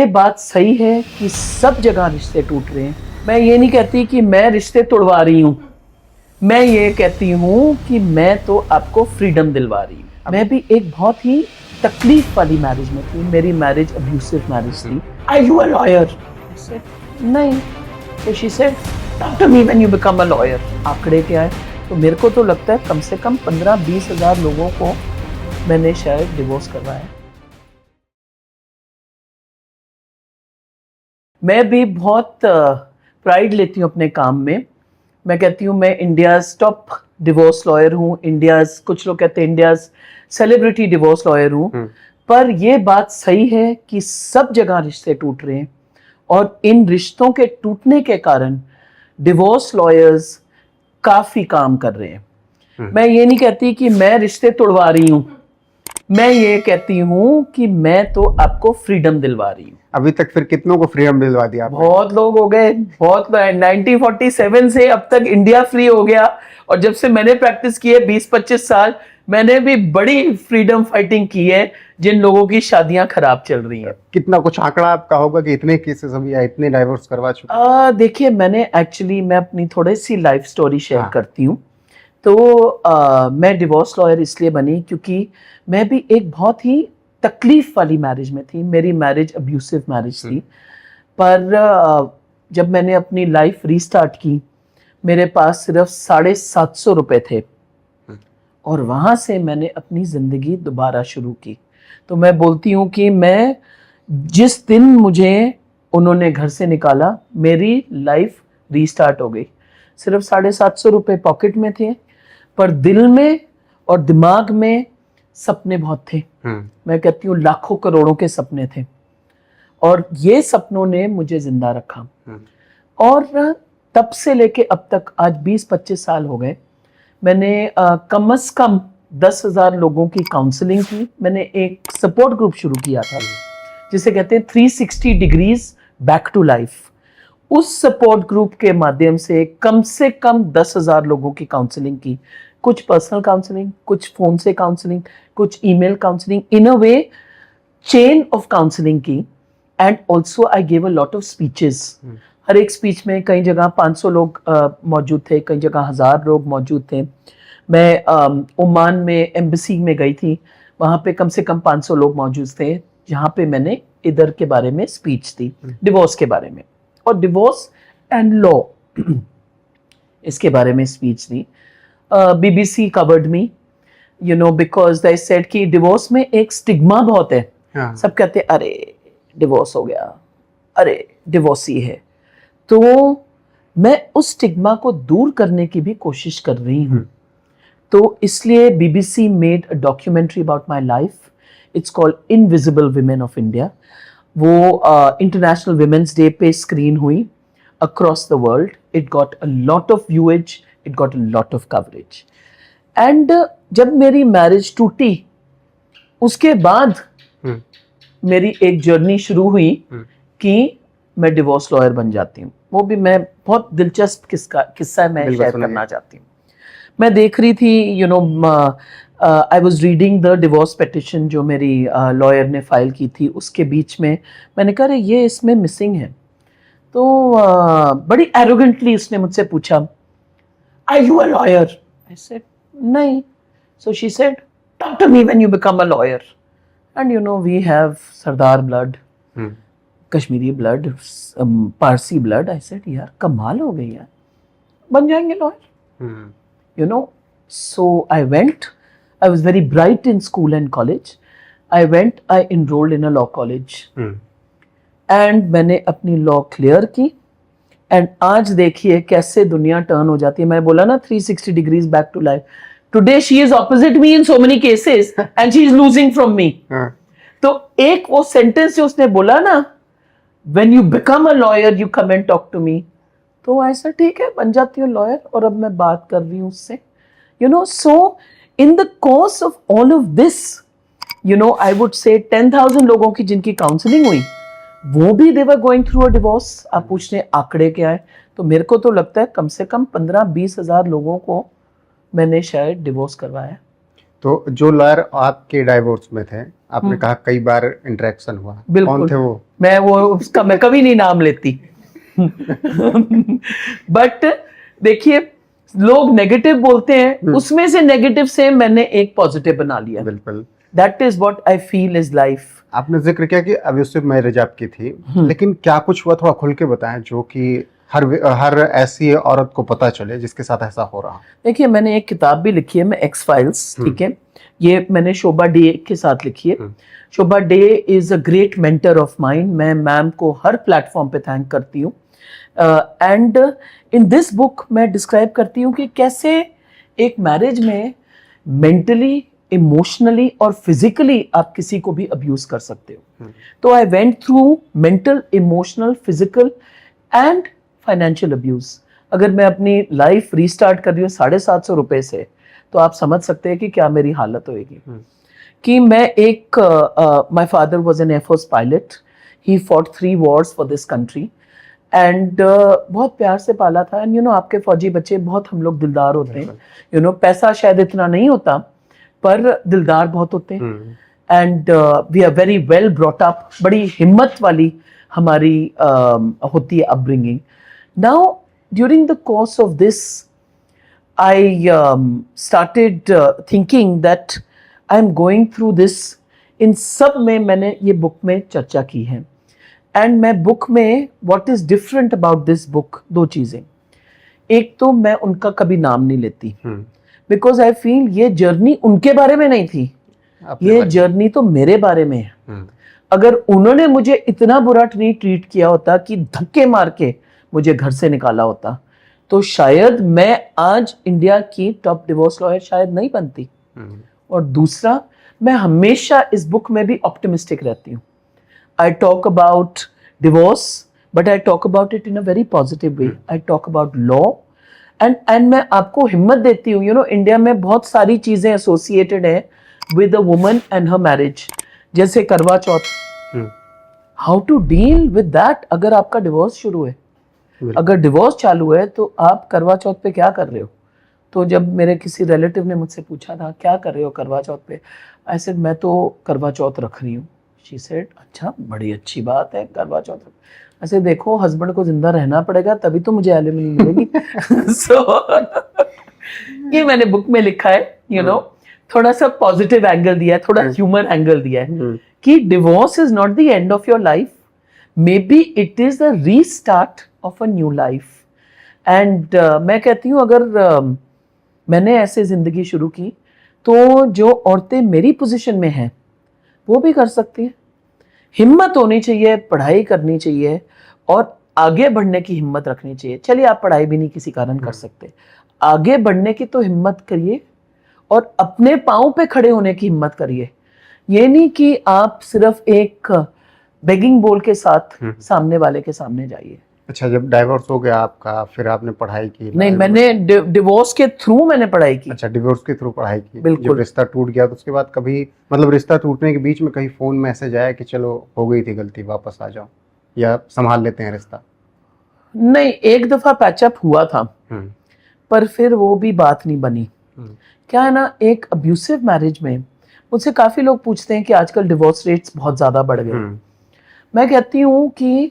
ये बात सही है कि सब जगह रिश्ते टूट रहे हैं। मैं ये नहीं कहती कि मैं रिश्ते तोड़वा रही हूँ, मैं ये कहती हूँ कि मैं तो आपको फ्रीडम दिलवा रही हूँ। मैं भी एक बहुत ही तकलीफ वाली मैरिज में थी। मेरी मैरिज अब्यूसिव मैरिज थी। Are you a lawyer? नहीं। तो she said talk to me when you become a lawyer. आंकड़े क्या है? तो मेरे को तो लगता है कम से कम 15-20 हज़ार लोगों को मैंने शायद डिवोर्स करवाया। मैं भी बहुत प्राइड लेती हूँ अपने काम में। मैं कहती हूँ मैं इंडियाज़ टॉप डिवोर्स लॉयर हूँ, इंडियाज़, कुछ लोग कहते हैं इंडियाज़ सेलिब्रिटी डिवोर्स लॉयर हूँ। पर ये बात सही है कि सब जगह रिश्ते टूट रहे हैं और इन रिश्तों के टूटने के कारण डिवोर्स लॉयर्स काफ़ी काम कर रहे हैं। मैं ये नहीं कहती कि मैं रिश्ते तोड़वा रही हूँ, मैं ये कहती हूँ कि मैं तो आपको फ्रीडम दिलवा रही हूँ। अभी तक फिर कितनों को फ्रीडम दिलवा दिया आपने? बहुत लोग हो गए, बहुत। 1947 से अब तक इंडिया फ्री हो गया और जब से मैंने प्रैक्टिस की है 20-25 साल, मैंने भी बड़ी फ्रीडम फाइटिंग की है जिन लोगों की शादियां खराब चल रही हैं। कितना कुछ आंकड़ा आपका होगा कि इतने केसेस अभी या इतने डाइवोर्स करवा चुके? देखिए, मैं अपनी थोड़ी सी लाइफ स्टोरी शेयर करती हूँ। तो मैं डिवोर्स लॉयर इसलिए बनी क्योंकि मैं भी एक बहुत ही तकलीफ वाली मैरिज में थी। मेरी मैरिज अब्यूसिव मैरिज थी। पर जब मैंने अपनी लाइफ रीस्टार्ट की, मेरे पास सिर्फ 750 रुपए थे और वहाँ से मैंने अपनी ज़िंदगी दोबारा शुरू की। तो मैं बोलती हूँ कि मैं जिस दिन मुझे उन्होंने घर से निकाला, मेरी लाइफ रीस्टार्ट हो गई। सिर्फ 750 रुपये पॉकेट में थे, पर दिल में और दिमाग में सपने बहुत थे। मैं कहती हूँ लाखों करोड़ों के सपने थे और ये सपनों ने मुझे जिंदा रखा। और तब से लेके अब तक आज 20-25 साल हो गए। मैंने कम से कम 10,000 लोगों की काउंसलिंग की। मैंने एक सपोर्ट ग्रुप शुरू किया था जिसे कहते हैं 360 डिग्रीज बैक टू लाइफ। उस सपोर्ट ग्रुप के माध्यम से कम 10,000 लोगों की काउंसलिंग की। कुछ पर्सनल काउंसलिंग, कुछ फोन से काउंसलिंग, कुछ email counselling, in a way chain of counselling की। And also I gave a lot of speeches. हर एक स्पीच में कई जगह 500 लोग मौजूद थे, कई जगह 1000 लोग मौजूद थे। मैं ओमान में एम्बेसी में गई थी, वहाँ पे कम से कम 500 लोग मौजूद थे, जहाँ पे मैंने इधर के बारे में स्पीच दी, डिवोर्स के बारे में और डिवोर्स एंड लॉ इसके बारे में speech the. BBC covered me, you know, because they said कि डिवोर्स में एक स्टिग्मा बहुत है। सब कहते अरे डिवोर्स हो गया, अरे डिवोर्सी है। तो मैं उस स्टिग्मा को दूर करने की भी कोशिश कर रही हूँ। तो इसलिए BBC made a documentary about my life. It's called invisible women of India. वो इंटरनेशनल विमेंस डे पे स्क्रीन हुई across the world. It got a lot of viewers, it got a lot of coverage. And जब मेरी marriage टूटी उसके बाद मेरी एक जर्नी शुरू हुई कि मैं डिवोर्स लॉयर बन जाती हूँ। वो भी मैं बहुत दिलचस्प किस्सा मैं शेयर करना चाहती हूँ। मैं देख रही थी, you know, I was reading the divorce petition जो मेरी लॉयर ने फाइल की थी। उसके बीच में मैंने कहा ये इसमें मिसिंग है। तो बड़ी एरोगेंटली उसने मुझसे पूछा, are you a lawyer? I said नहीं। So she said talk to me when you become a lawyer. And you know we have Sardar blood, Kashmiri blood, Parsi blood. I said यार कमाल हो गई यार, बन जाएंगे lawyer, you know. So I went. I was very bright in school and college. I went, I enrolled in a law college. And मैंने अपनी law clear की। एंड आज देखिए कैसे दुनिया टर्न हो जाती है। मैं बोला ना 360 degrees back to life. Today she is opposite me in so many cases and she is losing from me. तो एक वो सेंटेंस जो उसने बोला ना, when you become a lawyer you come and talk to me, तो ऐसा ठीक है बन जाती हूँ लॉयर। और अब मैं बात कर रही हूँ उससे, you know. So in the course of all of this, you know, I would say 10,000 लोगों की जिनकी काउंसलिंग हुई, वो भी they were going through a divorce. आप पूछ रहे आंकड़े क्या है, तो मेरे को तो लगता है कम से कम 15-20 हज़ार लोगों को मैंने शायद डिवोर्स करवाया। तो जो लॉयर आपके डाइवोर्स में थे आपने कहा कई बार इंटरेक्शन हुआ, बिल्कुल। कौन थे वो? मैं उसका मैं कभी नहीं नाम लेती। बट देखिए, लोग नेगेटिव बोलते हैं, उसमें से नेगेटिव से मैंने एक पॉजिटिव बना लिया। बिल्कुल। That is what I feel is life. आपने जिक्र किया कि अब्यूसिव मैरिज आपकी थी, लेकिन क्या कुछ हुआ, थोड़ा खुल के बताएं, जो कि हर ऐसी औरत को पता चले जिसके साथ ऐसा हो रहा। देखिए, मैंने एक किताब भी लिखी है, मैं एक्स फाइल्स, ठीक है, ये मैंने शोभा डे के साथ लिखी है। Shobha De is a great mentor of mind. मैं मैम को हर प्लेटफॉर्म पे थैंक करती हूँ। एंड इन दिस बुक मैं डिस्क्राइब करती हूँ कि कैसे एक मैरिज में मेंटली, इमोशनली और फिजिकली आप किसी को भी अब्यूज कर सकते हो। तो I went through mental, emotional, physical and financial abuse. अगर मैं अपनी लाइफ रीस्टार्ट कर रही हूँ 750 रुपए से, तो आप समझ सकते हैं कि क्या मेरी हालत होगी। कि मैं एक my father was an air force pilot, he fought 3 Wars for this country and बहुत प्यार से पाला था। एंड आपके फौजी बच्चे बहुत, हम लोग दिलदार होते हैं। पैसा शायद इतना नहीं होता, पर दिलदार बहुत होते हैं। And we are very well brought up. बड़ी हिम्मत वाली हमारी होती है upbringing. Now during the course of this I started thinking that I am going through this। इन सब में मैंने ये बुक में चर्चा की है। एंड मैं बुक में what is different about this book, 2 चीजें। एक तो मैं उनका कभी नाम नहीं लेती, बिकॉज आई फील ये जर्नी उनके बारे में नहीं थी, ये जर्नी तो मेरे बारे में है। अगर उन्होंने मुझे इतना बुरा नहीं ट्रीट किया होता कि धक्के मार के मुझे घर से निकाला होता, तो शायद मैं आज इंडिया की टॉप डिवोर्स लॉयर शायद नहीं बनती। और दूसरा, मैं हमेशा इस बुक में भी ऑप्टिमिस्टिक रहती हूँ। I talk about divorce, but I talk about it in a very positive way. I talk about law and मैं आपको हिम्मत देती हूँ। इंडिया में बहुत सारी चीजें एसोसिएटेड है with a woman and her marriage, जैसे Karva Chauth. How to deal with that? अगर आपका डिवोर्स शुरू है, अगर डिवोर्स चालू है, तो आप करवा चौथ पे क्या कर रहे हो? तो जब मेरे किसी रिलेटिव ने मुझसे पूछा था, क्या कर रहे हो करवा चौथ पे, आई सेड मैं तो करवा चौथ रख रही हूँ। शी सेड अच्छा, बड़ी अच्छी बात है करवा चौथ। ऐसे देखो, हस्बैंड को जिंदा रहना पड़ेगा तभी तो मुझे एलिमनी मिलेगी। सो ये मैंने बुक में लिखा है। थोड़ा सा पॉजिटिव एंगल दिया है, थोड़ा ह्यूमर एंगल दिया है कि divorce is not the end of your life, may be it is the restart of a new life. And मैं कहती हूँ, अगर मैंने ऐसे जिंदगी शुरू की, तो जो औरतें मेरी पोजीशन में हैं वो भी कर सकती हैं। हिम्मत होनी चाहिए, पढ़ाई करनी चाहिए और आगे बढ़ने की हिम्मत रखनी चाहिए। चलिए, आप पढ़ाई भी नहीं किसी कारण कर सकते, आगे बढ़ने की तो हिम्मत करिए और अपने पाँव पे खड़े होने की हिम्मत करिए। ये नहीं कि आप सिर्फ एक बेगिंग बोल के साथ सामने वाले के सामने जाइए। अच्छा, जब डाइवोर्स हो गया आपका, फिर आपने पढ़ाई की? नहीं, मैंने डिवोर्स के थ्रू मैंने पढ़ाई की। अच्छा, डिवोर्स के थ्रू पढ़ाई की। बिल्कुल। जब रिश्ता टूट गया तो उसके बाद कभी, मतलब रिश्ता टूटने के बीच में कहीं फोन मैसेज आया कि चलो हो गई थी गलती, वापस आ जाओ, या संभाल लेते हैं रिश्ता? नहीं, एक दफा पैचअप हुआ था, पर फिर वो भी बात नहीं बनी। क्या है ना, एक अब्यूसिव मैरिज में मुझसे काफी लोग पूछते हैं कि आजकल डिवोर्स रेट्स बहुत ज्यादा बढ़ गए। मैं कहती हूँ कि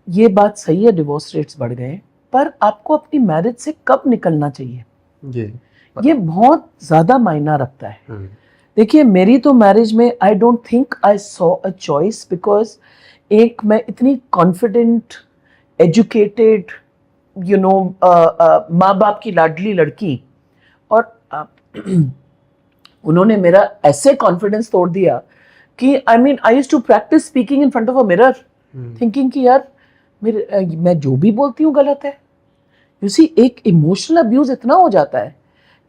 ये बात सही है, डिवोर्स रेट्स बढ़ गए, पर आपको अपनी मैरिज से कब निकलना चाहिए, ये बहुत ज्यादा मायना रखता है। देखिए, मेरी तो मैरिज में I don't think I saw a choice, because एक मैं इतनी कॉन्फिडेंट, एजुकेटेड, माँ बाप की लाडली लड़की, और उन्होंने मेरा ऐसे कॉन्फिडेंस तोड़ दिया कि I used to practise speaking in front of a mirror, thinking कि यार मैं जो भी बोलती हूँ गलत है। यू सी, एक इमोशनल अब्यूज इतना हो जाता है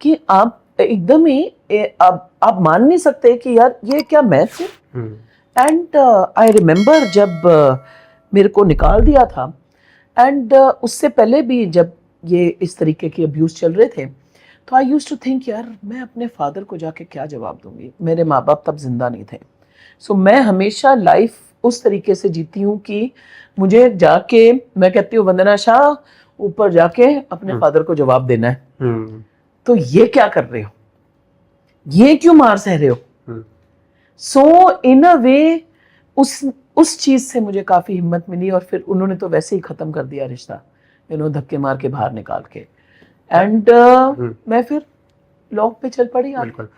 कि आप एकदम ही आप मान नहीं सकते कि यार ये क्या मैं थी। एंड आई रिमेम्बर जब मेरे को निकाल दिया था, एंड उससे पहले भी जब ये इस तरीके के अब्यूज चल रहे थे, तो आई यूज्ड टू थिंक यार मैं अपने फादर को जाके क्या जवाब दूंगी। मेरे माँ बाप तब जिंदा नहीं थे। सो मैं हमेशा लाइफ उस तरीके से जीती हूँ कि मुझे जाके, मैं कहती हूँ वंदना शाह, ऊपर जाके अपने फादर को जवाब देना है। तो ये क्या कर रहे हो, ये क्यों मार सह रहे हो? सो इन अ वे उस चीज से मुझे काफी हिम्मत मिली, और फिर उन्होंने तो वैसे ही खत्म कर दिया रिश्ता, धक्के मार के बाहर निकाल के। एंड मैं फिर लॉ पे चल पड़ी। बिल्कुल।